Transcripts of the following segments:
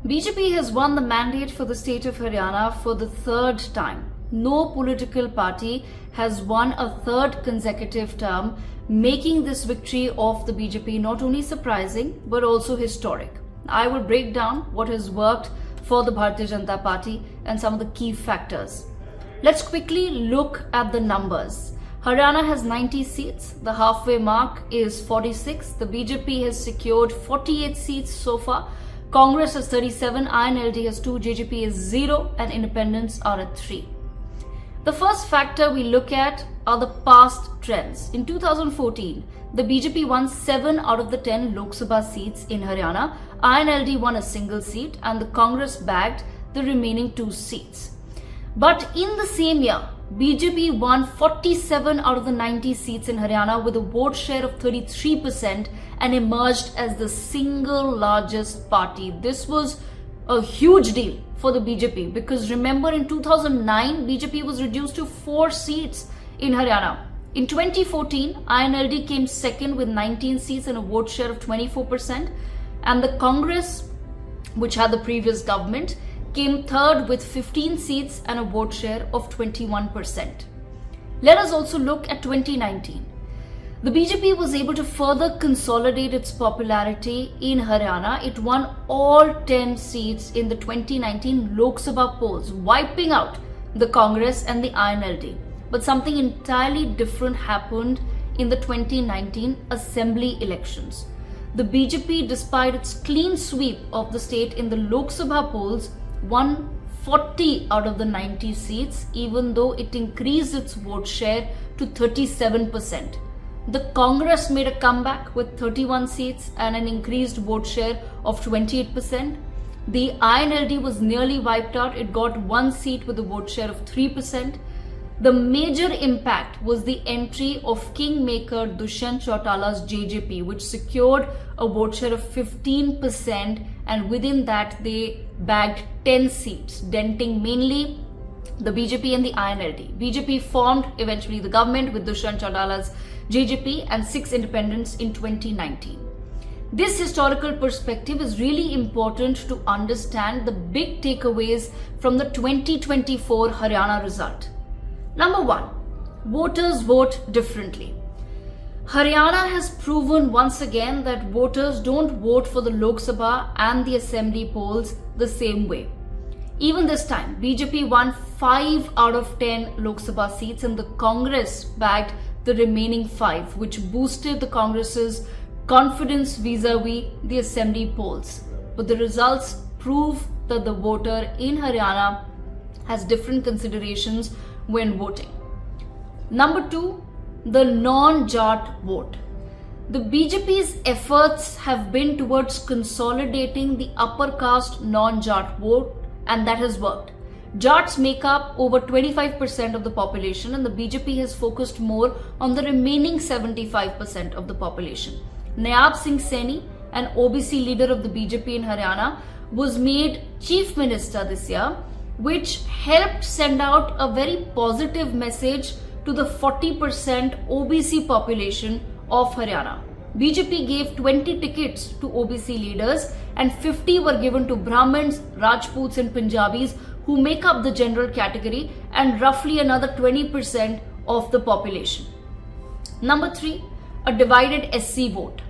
BJP has won the mandate for the state of Haryana for the third time. No political party has won a third consecutive term, making this victory of the BJP not only surprising but also historic. I will break down what has worked for the Bharatiya Janata Party and some of the key factors. Let's quickly look at the numbers. Haryana has 90 seats, the halfway mark is 46, the BJP has secured 48 seats so far, Congress has 37, INLD has 2, JJP is 0 and independents are at 3. The first factor we look at are the past trends. In 2014, the BJP won 7 out of the 10 Lok Sabha seats in Haryana, INLD won a single seat and the Congress bagged the remaining 2 seats. But in the same year, BJP won 47 out of the 90 seats in Haryana with a vote share of 33% and emerged as the single largest party. This was a huge deal for the BJP because remember in 2009, BJP was reduced to 4 seats in Haryana. In 2014, INLD came second with 19 seats and a vote share of 24%, and the Congress, which had the previous government, came third with 15 seats and a vote share of 21%. Let us also look at 2019. The BJP was able to further consolidate its popularity in Haryana. It won all 10 seats in the 2019 Lok Sabha polls, wiping out the Congress and the INLD. But something entirely different happened in the 2019 Assembly elections. The BJP, despite its clean sweep of the state in the Lok Sabha polls, won 40 out of the 90 seats, even though it increased its vote share to 37%. The Congress made a comeback with 31 seats and an increased vote share of 28%. The INLD was nearly wiped out. It got 1 seat with a vote share of 3%. The major impact was the entry of kingmaker Dushyant Chautala's JJP, which secured a vote share of 15%, and within that they bagged 10 seats, denting mainly the BJP and the INLD. BJP formed eventually the government with Dushyant Chautala's JJP and 6 independents in 2019. This historical perspective is really important to understand the big takeaways from the 2024 Haryana result. Number 1, voters vote differently. Haryana has proven once again that voters don't vote for the Lok Sabha and the Assembly polls the same way. Even this time, BJP won 5 out of 10 Lok Sabha seats and the Congress bagged the remaining 5, which boosted the Congress's confidence vis-a-vis the Assembly polls. But the results prove that the voter in Haryana has different considerations when voting. Number 2, the non-Jat vote. The BJP's efforts have been towards consolidating the upper caste non-Jat vote, and that has worked. Jats make up over 25% of the population and the BJP has focused more on the remaining 75% of the population. Nayab Singh Saini, an OBC leader of the BJP in Haryana, was made Chief Minister this year, which helped send out a very positive message to the 40% OBC population of Haryana. BJP gave 20 tickets to OBC leaders and 50 were given to Brahmins, Rajputs and Punjabis, who make up the general category, and roughly another 20% of the population. Number 3, a divided SC vote.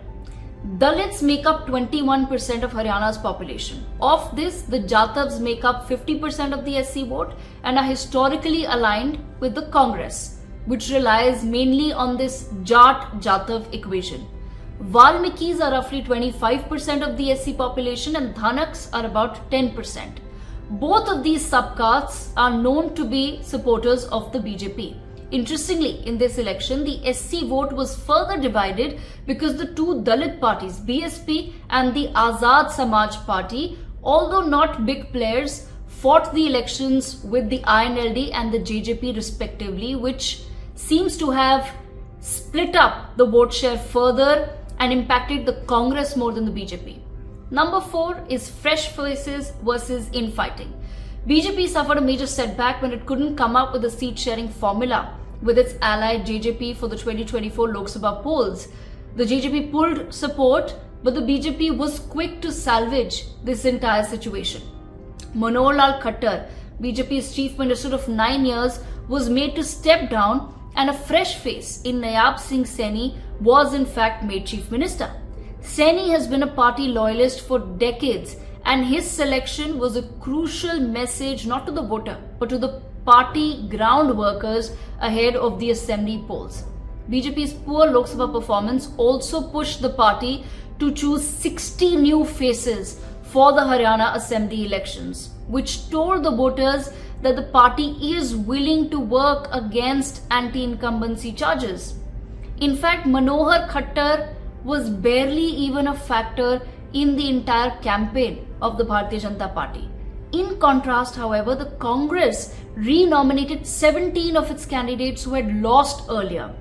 Dalits make up 21% of Haryana's population. Of this, the Jatavs make up 50% of the SC vote and are historically aligned with the Congress, which relies mainly on this Jat-Jatav equation. Valmikis are roughly 25% of the SC population and Dhanaks are about 10%. Both of these subcastes are known to be supporters of the BJP. Interestingly, in this election, the SC vote was further divided because the 2 Dalit parties, BSP and the Azad Samaj Party, although not big players, fought the elections with the INLD and the JJP respectively, which seems to have split up the vote share further and impacted the Congress more than the BJP. Number 4 is fresh faces versus infighting. BJP suffered a major setback when it couldn't come up with a seat-sharing formula with its ally JJP for the 2024 Lok Sabha polls. The JJP pulled support but the BJP was quick to salvage this entire situation. Manohar Lal Khattar, BJP's chief minister of 9 years, was made to step down, and a fresh face in Nayab Singh Saini was in fact made chief minister. Saini has been a party loyalist for decades, and his selection was a crucial message not to the voter but to the party ground workers ahead of the assembly polls. BJP's poor Lok Sabha performance also pushed the party to choose 60 new faces for the Haryana assembly elections, which told the voters that the party is willing to work against anti-incumbency charges. In fact, Manohar Khattar was barely even a factor in the entire campaign of the Bharatiya Janata Party. In contrast, however, the Congress re-nominated 17 of its candidates who had lost earlier.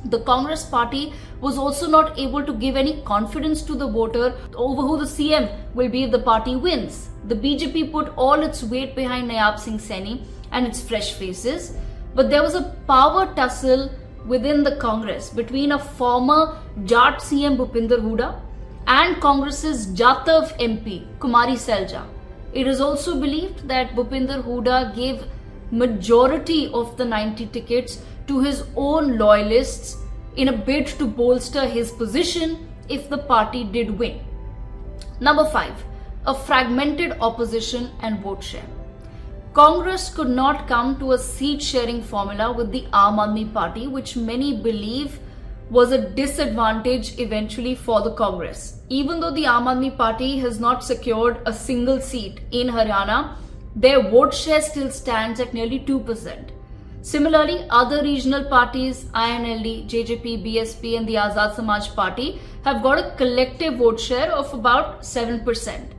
The Congress party was also not able to give any confidence to the voter over who the CM will be if the party wins. The BJP put all its weight behind Nayab Singh Saini and its fresh faces, but there was a power tussle within the Congress between a former Jat CM Bhupinder Hooda and Congress's Jatav MP Kumari Selja. It is also believed that Bhupinder Hooda gave majority of the 90 tickets to his own loyalists in a bid to bolster his position if the party did win. Number 5. A fragmented opposition and vote share. Congress could not come to a seat-sharing formula with the Aam Aadmi Party, which many believe was a disadvantage eventually for the Congress. Even though the Aam Aadmi Party has not secured a single seat in Haryana, their vote share still stands at nearly 2%. Similarly, other regional parties, INLD, JJP, BSP and the Azad Samaj Party have got a collective vote share of about 7%.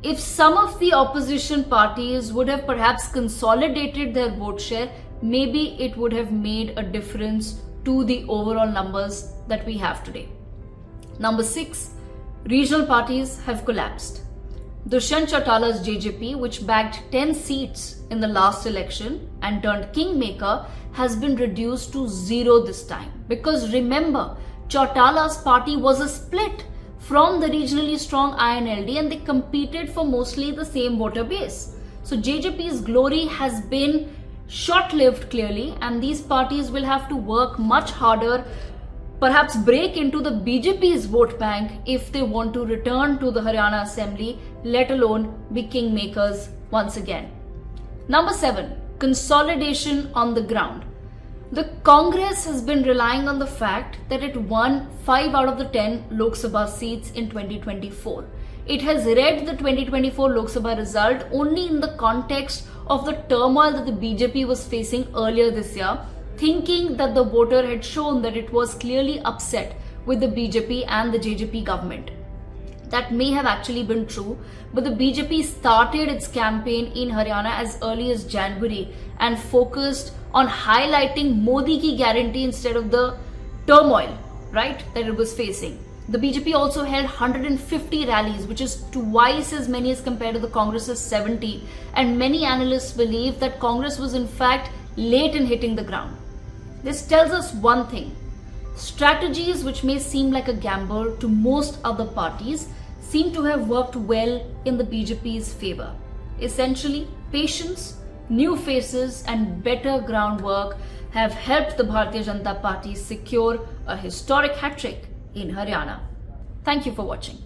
If some of the opposition parties would have perhaps consolidated their vote share, maybe it would have made a difference to the overall numbers that we have today. Number 6, regional parties have collapsed. Dushyant Chautala's JJP, which bagged 10 seats in the last election and turned kingmaker, has been reduced to 0 this time. Because remember, Chautala's party was a split from the regionally strong INLD and they competed for mostly the same voter base. So JJP's glory has been short-lived clearly, and these parties will have to work much harder, perhaps break into the BJP's vote bank if they want to return to the Haryana Assembly, let alone be kingmakers once again. Number 7, consolidation on the ground. The Congress has been relying on the fact that it won 5 out of the 10 Lok Sabha seats in 2024. It has read the 2024 Lok Sabha result only in the context of the turmoil that the BJP was facing earlier this year, thinking that the voter had shown that it was clearly upset with the BJP and the JJP government. That may have actually been true, but the BJP started its campaign in Haryana as early as January and focused on highlighting Modi ki guarantee instead of the turmoil, right, that it was facing. The BJP also held 150 rallies, which is twice as many as compared to the Congress's 70, and many analysts believe that Congress was in fact late in hitting the ground. This tells us one thing: strategies which may seem like a gamble to most other parties seem to have worked well in the BJP's favor. Essentially, patience, new faces and better groundwork have helped the Bharatiya Janata Party secure a historic hat-trick in Haryana. Thank you for watching.